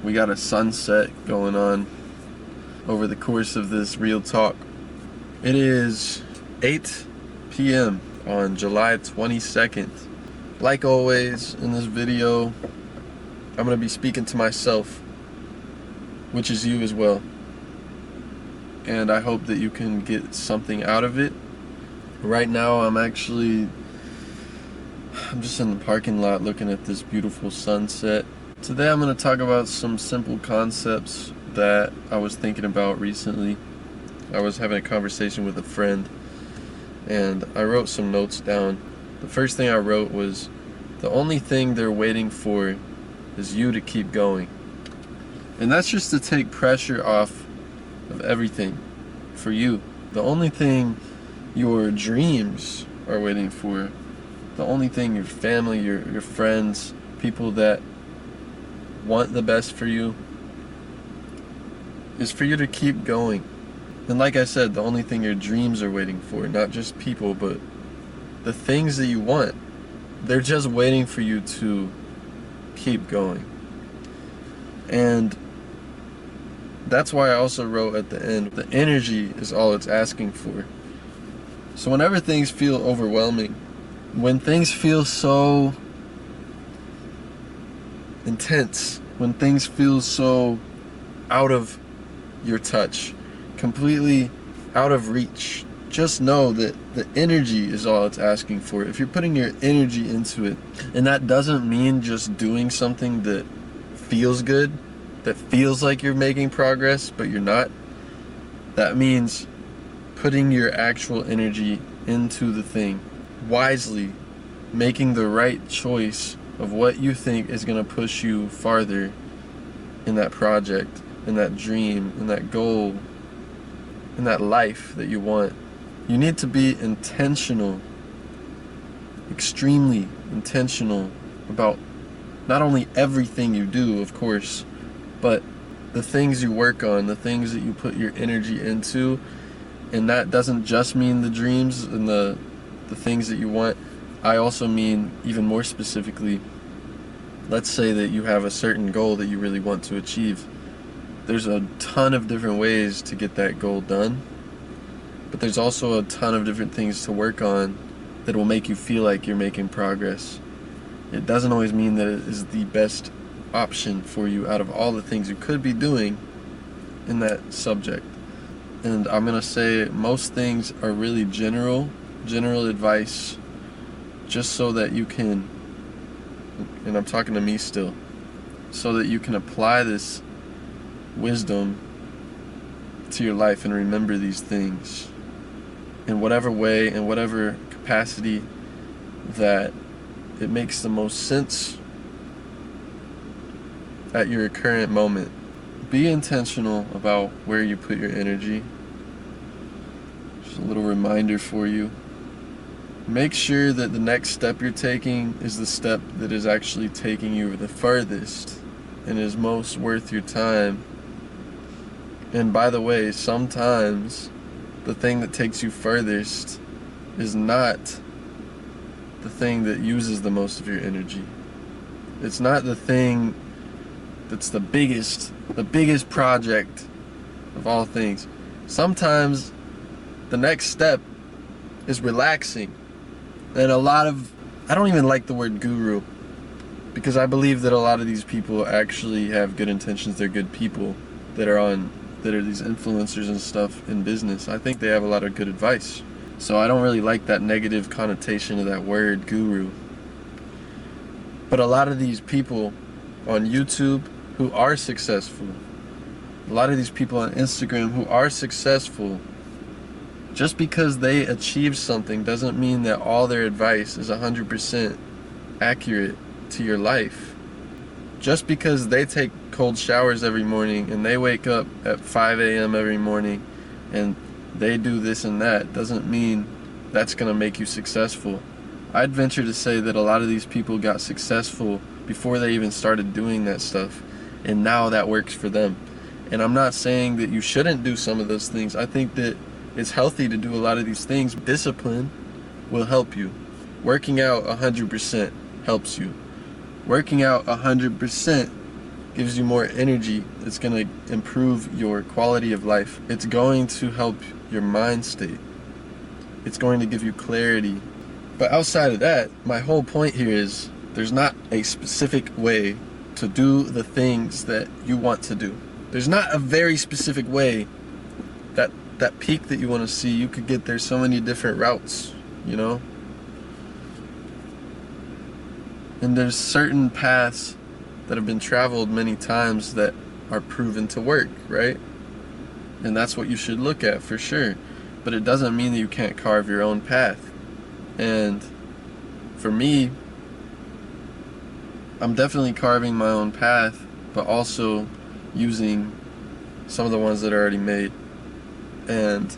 We got a sunset going on over the course of this real talk. It is 8 p.m. on July 22nd. Like always in this video, I'm going to be speaking to myself, which is you as well. And I hope that you can get something out of it. Right now I'm just in the parking lot looking at this beautiful sunset. Today I'm going to talk about some simple concepts that I was thinking about recently. I was having a conversation with a friend and I wrote some notes down. The first thing I wrote was, the only thing they're waiting for is you to keep going. And that's just to take pressure off of everything for you. The only thing your dreams are waiting for, the only thing your family, your friends, people that want the best for you, is for you to keep going. And like I said, the only thing your dreams are waiting for, not just people, but the things that you want, they're just waiting for you to keep going. And that's why I also wrote at the end, the energy is all it's asking for. So whenever things feel overwhelming, when things feel so intense, when things feel so out of your touch, completely out of reach, just know that the energy is all it's asking for. If you're putting your energy into it, and that doesn't mean just doing something that feels good, that feels like you're making progress, but you're not. That means putting your actual energy into the thing wisely, making the right choice of what you think is going to push you farther in that project, in that dream, in that goal, in that life that you want. You need to be intentional, extremely intentional about not only everything you do, of course, but the things you work on, the things that you put your energy into. And that doesn't just mean the dreams and the things that you want. I also mean, even more specifically, let's say that you have a certain goal that you really want to achieve. There's a ton of different ways to get that goal done, but there's also a ton of different things to work on that will make you feel like you're making progress. It doesn't always mean that it is the best option for you out of all the things you could be doing in that subject. And I'm gonna say most things are really general advice, just so that you can, and I'm talking to me still, so that you can apply this wisdom to your life and remember these things in whatever way, in whatever capacity that it makes the most sense at your current moment. Be intentional about where you put your energy. Just a little reminder for you. Make sure that the next step you're taking is the step that is actually taking you the furthest and is most worth your time. And by the way, sometimes the thing that takes you furthest is not the thing that uses the most of your energy. It's not the thing that's the biggest project of all things. Sometimes the next step is relaxing. And I don't even like the word guru, because I believe that a lot of these people actually have good intentions. They're good people that are these influencers and stuff in business. I think they have a lot of good advice. So I don't really like that negative connotation of that word guru. But a lot of these people on YouTube who are successful, a lot of these people on Instagram who are successful, just because they achieve something doesn't mean that all their advice is 100% accurate to your life. Just because they take cold showers every morning and they wake up at 5 a.m. every morning and they do this and that doesn't mean that's going to make you successful. I'd venture to say that a lot of these people got successful before they even started doing that stuff, and now that works for them. And I'm not saying that you shouldn't do some of those things. I think that it's healthy to do a lot of these things. Discipline will help you. Working out 100% helps you. Working out 100% gives you more energy. It's going to improve your quality of life. It's going to help your mind state. It's going to give you clarity. But outside of that, my whole point here is there's not a specific way to do the things that you want to do. There's not a very specific way. That peak that you want to see, you could get there so many different routes, you know? And there's certain paths that have been traveled many times that are proven to work, right? And that's what you should look at for sure. But it doesn't mean that you can't carve your own path. And for me, I'm definitely carving my own path, but also using some of the ones that are already made. And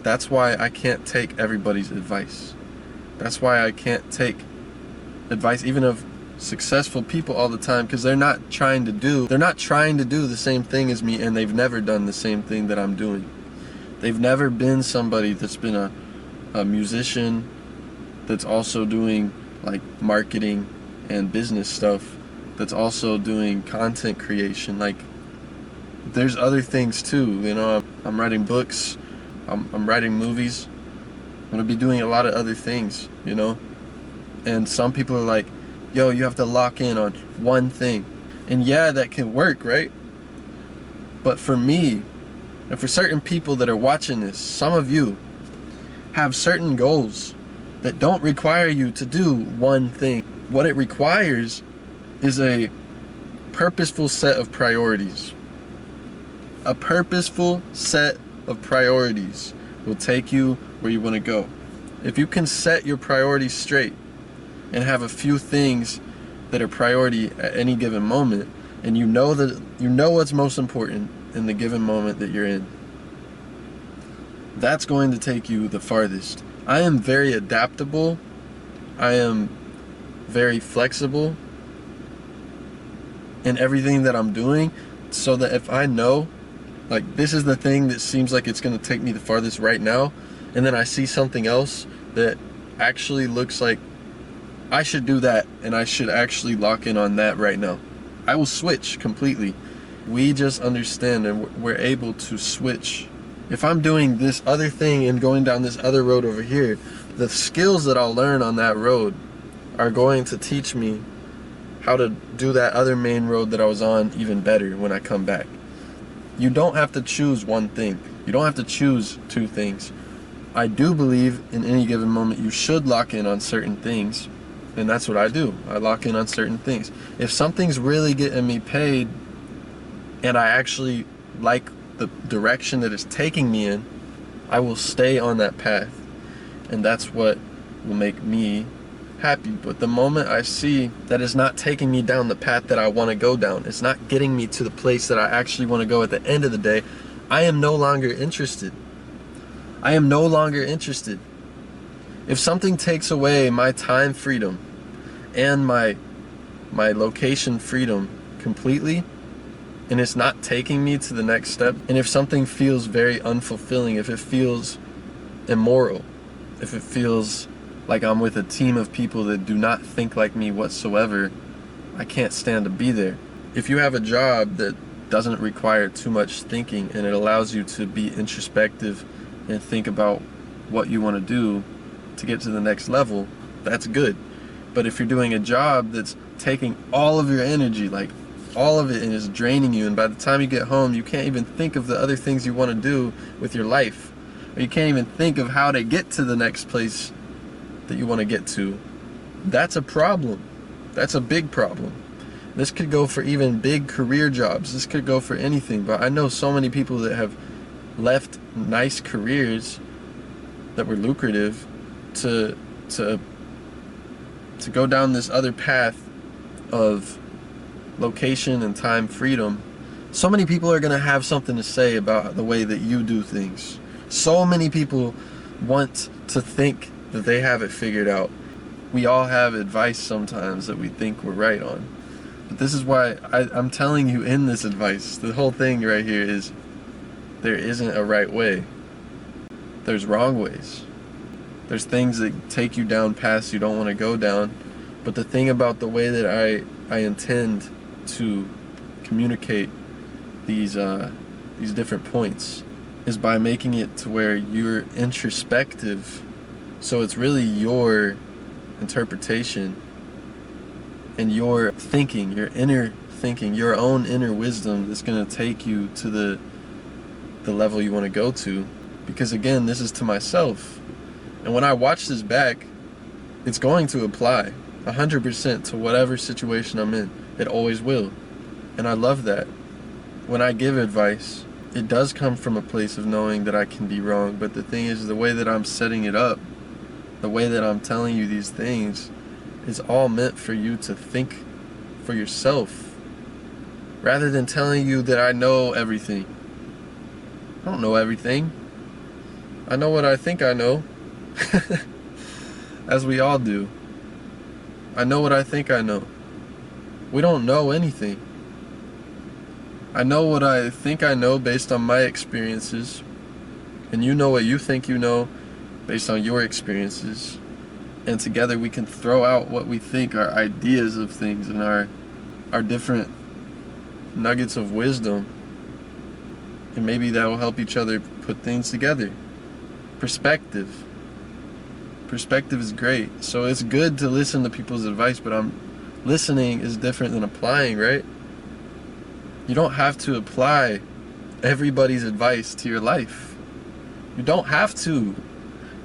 that's why I can't take everybody's advice. That's why I can't take advice even of successful people all the time, because they're not trying to do the same thing as me, and they've never done the same thing that I'm doing. They've never been somebody that's been a musician that's also doing like marketing and business stuff, that's also doing content creation. Like, there's other things too, you know. I'm writing books, I'm writing movies, I'm gonna be doing a lot of other things, you know. And some people are like, yo, you have to lock in on one thing. And yeah, that can work, right? But for me, and for certain people that are watching this, some of you have certain goals that don't require you to do one thing. What it requires is a purposeful set of priorities. A purposeful set of priorities will take you where you want to go. If you can set your priorities straight and have a few things that are priority at any given moment, and you know what's most important in the given moment that you're in, that's going to take you the farthest. I am very adaptable. I am very flexible in everything that I'm doing, so that if I know, like, this is the thing that seems like it's going to take me the farthest right now, and then I see something else that actually looks like I should do that, and I should actually lock in on that right now, I will switch completely. We just understand, and we're able to switch. If I'm doing this other thing and going down this other road over here, the skills that I'll learn on that road are going to teach me how to do that other main road that I was on even better when I come back. You don't have to choose one thing. You don't have to choose two things. I do believe in any given moment you should lock in on certain things, and that's what I do. I lock in on certain things. If something's really getting me paid and I actually like the direction that it's taking me in, I will stay on that path, and that's what will make me happy. But the moment I see that it's not taking me down the path that I want to go down, it's not getting me to the place that I actually want to go at the end of the day, I am no longer interested. I am no longer interested. If something takes away my time freedom and my location freedom completely, and it's not taking me to the next step, and if something feels very unfulfilling, if it feels immoral, if it feels like I'm with a team of people that do not think like me whatsoever, I can't stand to be there. If you have a job that doesn't require too much thinking, and it allows you to be introspective and think about what you want to do to get to the next level, that's good. But if you're doing a job that's taking all of your energy, like all of it, and is draining you, and by the time you get home you can't even think of the other things you want to do with your life, or you can't even think of how to get to the next place that you want to get to, that's a problem. That's a big problem. This could go for even big career jobs. This could go for anything. But I know so many people that have left nice careers that were lucrative to go down this other path of location and time freedom. So many people are going to have something to say about the way that you do things. So many people want to think that they have it figured out. We all have advice sometimes that we think we're right on. But this is why I'm telling you in this advice, the whole thing right here is there isn't a right way. There's wrong ways. There's things that take you down paths you don't want to go down. But the thing about the way that I intend to communicate these different points is by making it to where you're introspective. So it's really your interpretation and your thinking, your inner thinking, your own inner wisdom that's going to take you to the level you want to go to. Because again, this is to myself. And when I watch this back, it's going to apply 100% to whatever situation I'm in. It always will. And I love that. When I give advice, it does come from a place of knowing that I can be wrong. But the thing is, the way that I'm setting it up, the way that I'm telling you these things, is all meant for you to think for yourself. Rather than telling you that I know everything. I don't know everything. I know what I think I know. As we all do. I know what I think I know. We don't know anything. I know what I think I know based on my experiences. And you know what you think you know based on your experiences. And together we can throw out what we think are ideas of things and our different nuggets of wisdom. And maybe that will help each other put things together. Perspective. Perspective is great. So it's good to listen to people's advice, but listening is different than applying, right? You don't have to apply everybody's advice to your life. You don't have to.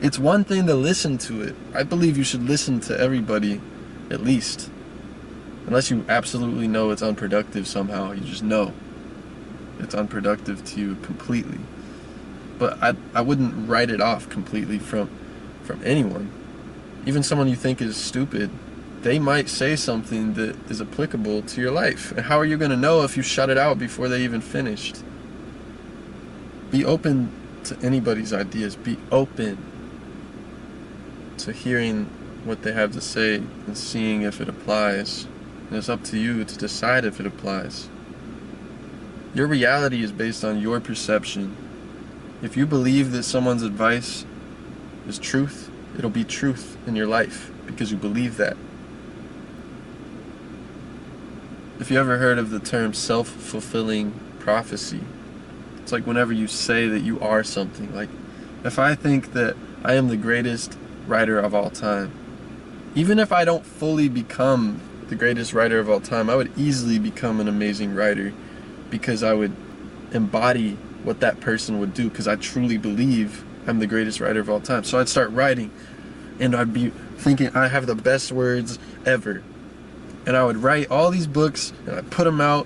It's one thing to listen to it. I believe you should listen to everybody, at least. Unless you absolutely know it's unproductive somehow. You just know it's unproductive to you completely. But I wouldn't write it off completely from anyone. Even someone you think is stupid, they might say something that is applicable to your life. And how are you going to know if you shut it out before they even finished? Be open to anybody's ideas. Be open to hearing what they have to say and seeing if it applies. And it's up to you to decide if it applies. Your reality is based on your perception. If you believe that someone's advice is truth, it'll be truth in your life because you believe that. If you ever heard of the term self-fulfilling prophecy, it's like whenever you say that you are something. Like, if I think that I am the greatest writer of all time, even if I don't fully become the greatest writer of all time, I would easily become an amazing writer because I would embody what that person would do because I truly believe I'm the greatest writer of all time. So I'd start writing and I'd be thinking I have the best words ever. And I would write all these books and I'd put them out,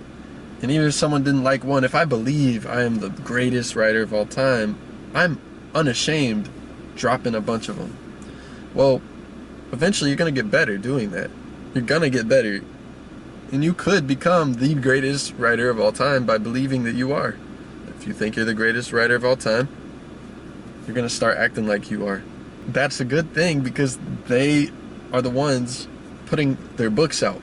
and even if someone didn't like one, if I believe I am the greatest writer of all time, I'm unashamed dropping a bunch of them. Well, eventually you're going to get better doing that. You're going to get better. And you could become the greatest writer of all time by believing that you are. If you think you're the greatest writer of all time, you're going to start acting like you are. That's a good thing because they are the ones putting their books out.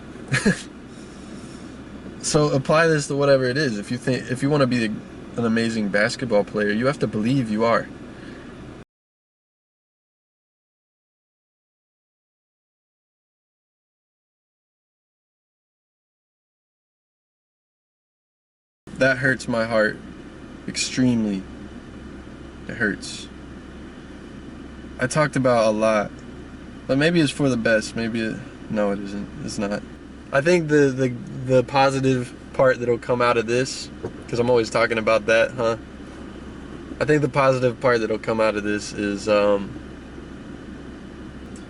So apply this to whatever it is. If you want to be an amazing basketball player, you have to believe you are. That hurts my heart extremely. It hurts. I talked about a lot, but maybe it's for the best. No, it isn't. It's not. I think the positive part that'll come out of this, because I'm always talking about that, huh? I think the positive part that'll come out of this is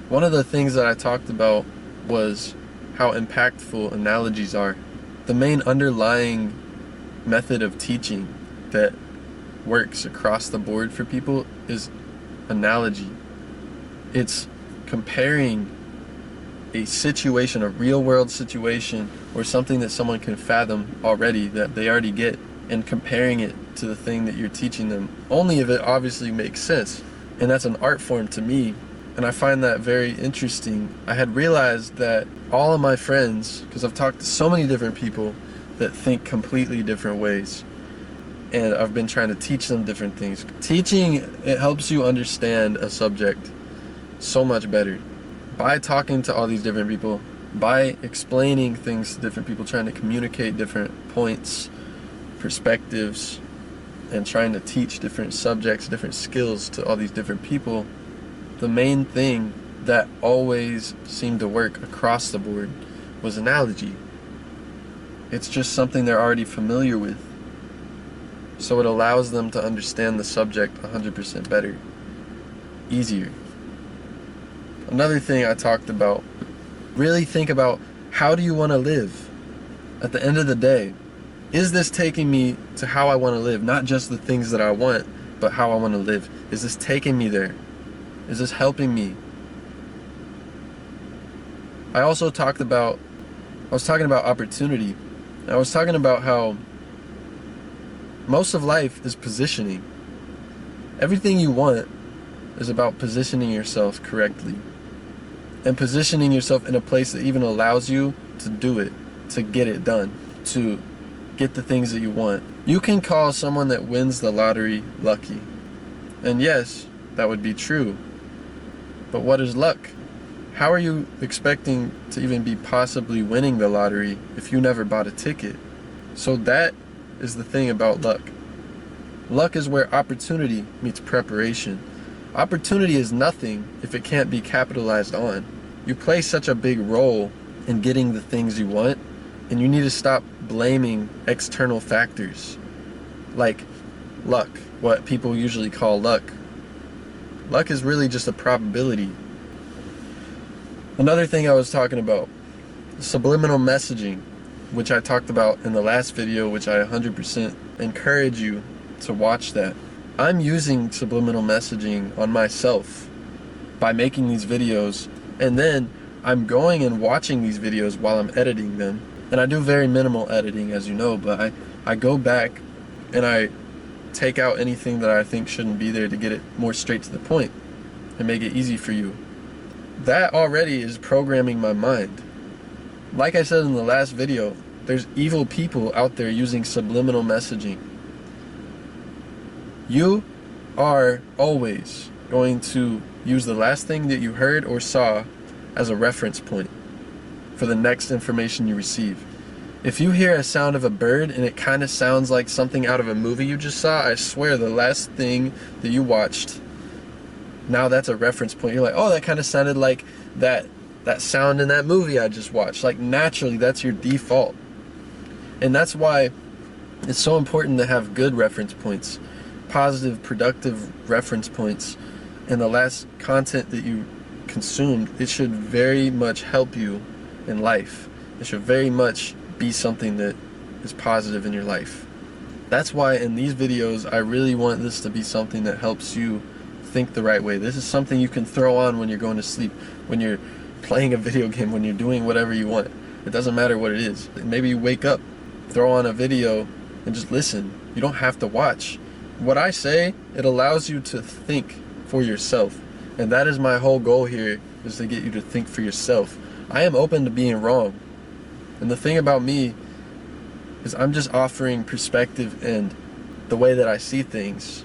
one of the things that I talked about was how impactful analogies are. The main underlying method of teaching that works across the board for people is analogy. It's comparing a situation, a real world situation, or something that someone can fathom already, that they already get, and comparing it to the thing that you're teaching them, only if it obviously makes sense. And that's an art form to me, and I find that very interesting. I had realized that all of my friends, because I've talked to so many different people that think completely different ways, and I've been trying to teach them different things. Teaching, it helps you understand a subject so much better. By talking to all these different people, by explaining things to different people, trying to communicate different points, perspectives, and trying to teach different subjects, different skills to all these different people, the main thing that always seemed to work across the board was analogy. It's just something they're already familiar with. So it allows them to understand the subject 100% better, easier. Another thing I talked about, really think about, how do you want to live? At the end of the day, is this taking me to how I want to live? Not just the things that I want, but how I want to live. Is this taking me there? Is this helping me? I was talking about opportunity. I was talking about how most of life is positioning. Everything you want is about positioning yourself correctly. And positioning yourself in a place that even allows you to do it, to get it done, to get the things that you want. You can call someone that wins the lottery lucky. And yes, that would be true. But what is luck? How are you expecting to even be possibly winning the lottery if you never bought a ticket? So that is the thing about luck. Luck is where opportunity meets preparation. Opportunity is nothing if it can't be capitalized on. You play such a big role in getting the things you want, and you need to stop blaming external factors like luck, what people usually call luck. Luck is really just a probability. Another thing I was talking about, subliminal messaging, which I talked about in the last video, which I 100% encourage you to watch that. I'm using subliminal messaging on myself by making these videos, and then I'm going and watching these videos while I'm editing them. And I do very minimal editing, as you know, but I go back and I take out anything that I think shouldn't be there to get it more straight to the point and make it easy for you. That already is programming my mind. Like I said in the last video, there's evil people out there using subliminal messaging. You are always going to use the last thing that you heard or saw as a reference point for the next information you receive. If you hear a sound of a bird and it kind of sounds like something out of a movie you just saw, I swear the last thing that you watched, now that's a reference point. You're like, oh, that kind of sounded like that sound in that movie I just watched. Like, naturally, that's your default. And that's why it's so important to have good reference points, positive, productive reference points. And the last content that you consumed, it should very much help you in life. It should very much be something that is positive in your life. That's why in these videos, I really want this to be something that helps you think the right way. This is something you can throw on when you're going to sleep, when you're playing a video game, when you're doing whatever you want. It doesn't matter what it is. Maybe you wake up, throw on a video, and just listen. You don't have to watch. What I say, it allows you to think for yourself. And that is my whole goal here, is to get you to think for yourself. I am open to being wrong. And the thing about me is I'm just offering perspective and the way that I see things,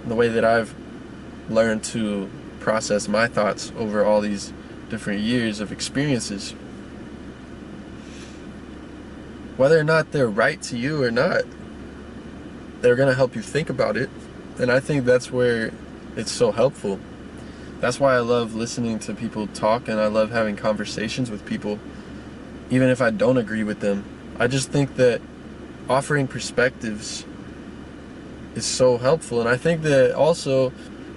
and the way that I've learned to process my thoughts over all these different years of experiences. Whether or not they're right to you or not, they're going to help you think about it. And I think that's where it's so helpful. That's why I love listening to people talk, and I love having conversations with people, even if I don't agree with them. I just think that offering perspectives is so helpful. And I think that also,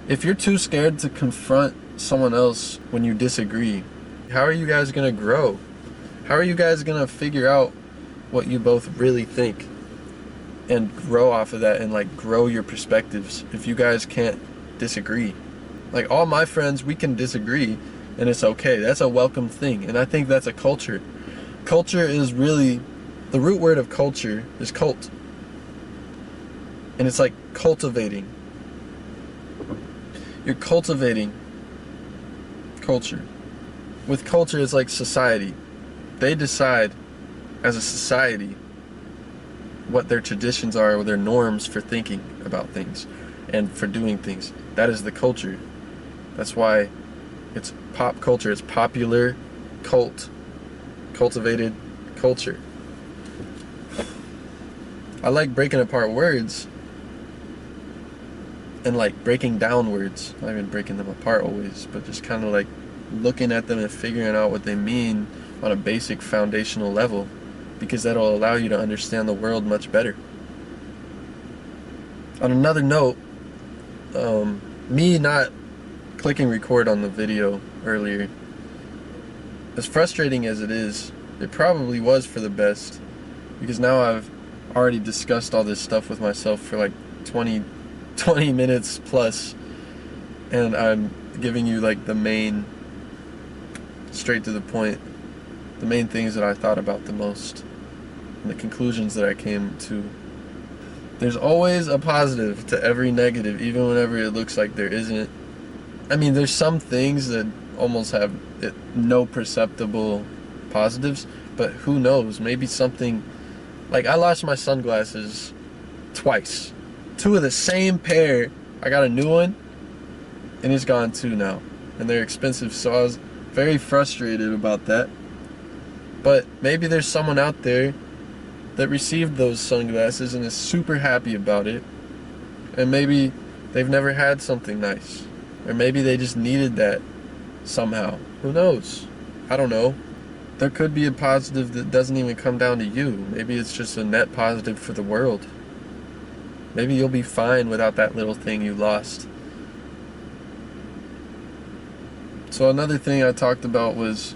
if you're too scared to confront someone else when you disagree, how are you guys going to grow? How are you guys going to figure out what you both really think and grow off of that, and like grow your perspectives if you guys can't disagree? Like, all my friends, we can disagree and it's okay. That's a welcome thing. And I think that's a culture. Culture is really, the root word of culture is cult. And it's like cultivating. You're cultivating culture. With culture, it's like society. They decide as a society what their traditions are, or their norms for thinking about things and for doing things. That is the culture. That's why it's pop culture. It's popular, cult, cultivated culture. I like breaking apart words and like breaking down words. Not even breaking them apart always, but just kind of like looking at them and figuring out what they mean on a basic foundational level, because that'll allow you to understand the world much better. On another note, me not clicking record on the video earlier, as frustrating as it is, it probably was for the best, because now I've already discussed all this stuff with myself for like 20 minutes plus, and I'm giving you like the main, straight to the point, the main things that I thought about the most and the conclusions that I came to. There's always a positive to every negative, even whenever it looks like there isn't. I mean, there's some things that almost have no perceptible positives, but who knows, maybe something, like I lost my sunglasses twice. 2 of the same pair. I got a new one, and it's gone too now, and they're expensive, so I was very frustrated about that. But maybe there's someone out there that received those sunglasses and is super happy about it, and maybe they've never had something nice, or maybe they just needed that somehow. Who knows? I don't know. There could be a positive that doesn't even come down to you. Maybe it's just a net positive for the world. Maybe you'll be fine without that little thing you lost. So another thing I talked about was,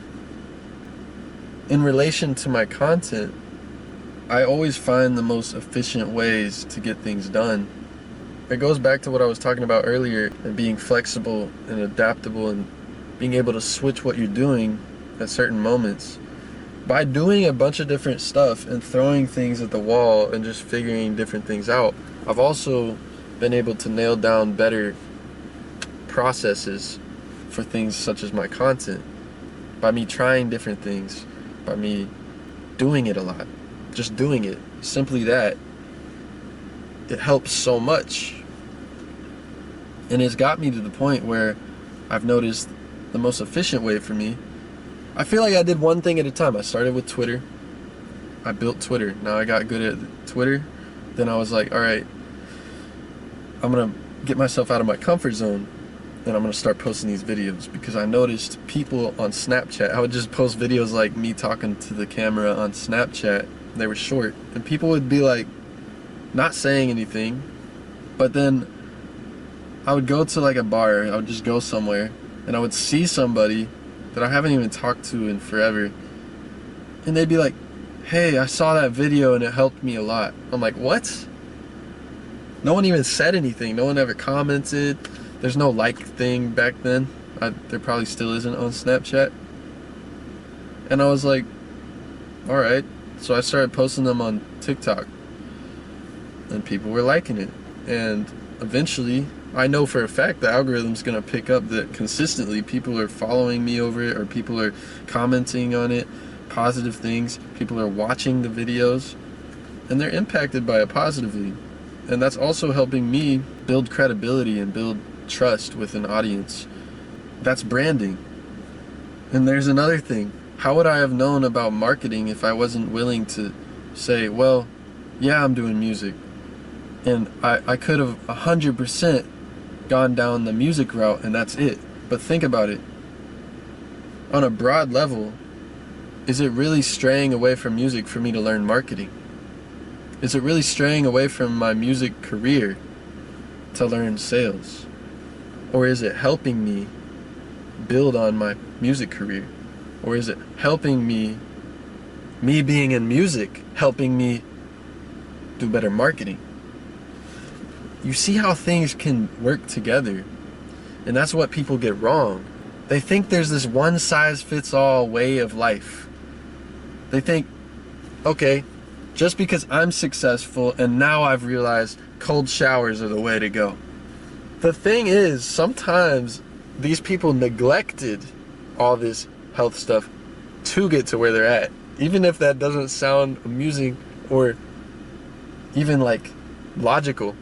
in relation to my content, I always find the most efficient ways to get things done. It goes back to what I was talking about earlier, and being flexible and adaptable and being able to switch what you're doing at certain moments. By doing a bunch of different stuff and throwing things at the wall and just figuring different things out, I've also been able to nail down better processes for things such as my content. By me trying different things, by me doing it a lot. Just doing it, simply that, it helps so much. And it's got me to the point where I've noticed the most efficient way for me, I feel like I did one thing at a time. I started with Twitter. I built Twitter. Now I got good at Twitter. Then I was like, all right, I'm gonna get myself out of my comfort zone, and I'm gonna start posting these videos, because I noticed people on Snapchat, I would just post videos like me talking to the camera on Snapchat. They were short, and people would be like not saying anything, but then I would go to like a bar, I would just go somewhere, and I would see somebody that I haven't even talked to in forever, and they'd be like, hey, I saw that video and it helped me a lot. I'm like, what? No one even said anything. No one ever commented. There's no like thing back then. There probably still isn't on Snapchat. And I was like, alright. So I started posting them on TikTok, and people were liking it. And eventually, I know for a fact the algorithm's gonna pick up that consistently people are following me over it, or people are commenting on it, positive things, people are watching the videos, and they're impacted by it positively. And that's also helping me build credibility and build trust with an audience. That's branding. And there's another thing. How would I have known about marketing if I wasn't willing to say, well, yeah, I'm doing music, and I could have 100% gone down the music route and that's it. But think about it. On a broad level, is it really straying away from music for me to learn marketing? Is it really straying away from my music career to learn sales? Or is it helping me build on my music career? Or is it helping me being in music, helping me do better marketing? You see how things can work together, and that's what people get wrong. They think there's this one-size-fits-all way of life. They think, okay, just because I'm successful and now I've realized cold showers are the way to go. The thing is, sometimes these people neglected all this health stuff to get to where they're at. Even if that doesn't sound amusing or even like logical,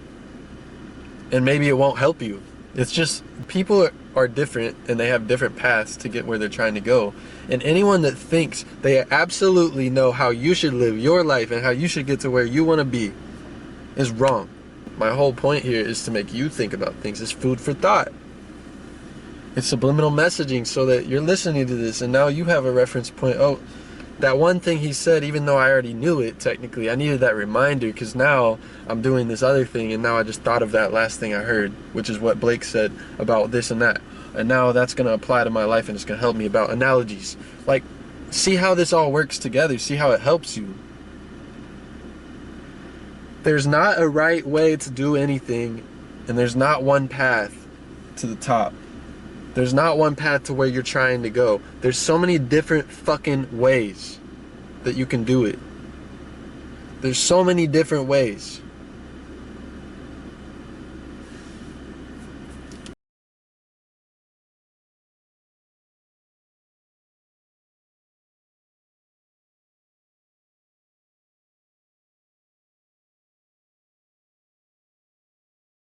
and maybe it won't help you. It's just people are different and they have different paths to get where they're trying to go. And anyone that thinks they absolutely know how you should live your life and how you should get to where you want to be is wrong. My whole point here is to make you think about things. It's food for thought. It's subliminal messaging so that you're listening to this and now you have a reference point. Oh, that one thing he said, even though I already knew it technically, I needed that reminder because now I'm doing this other thing and now I just thought of that last thing I heard, which is what Blake said about this and that. And now that's going to apply to my life and it's going to help me about analogies. Like, see how this all works together. See how it helps you. There's not a right way to do anything, and there's not one path to the top. There's not one path to where you're trying to go. There's so many different fucking ways that you can do it. There's so many different ways.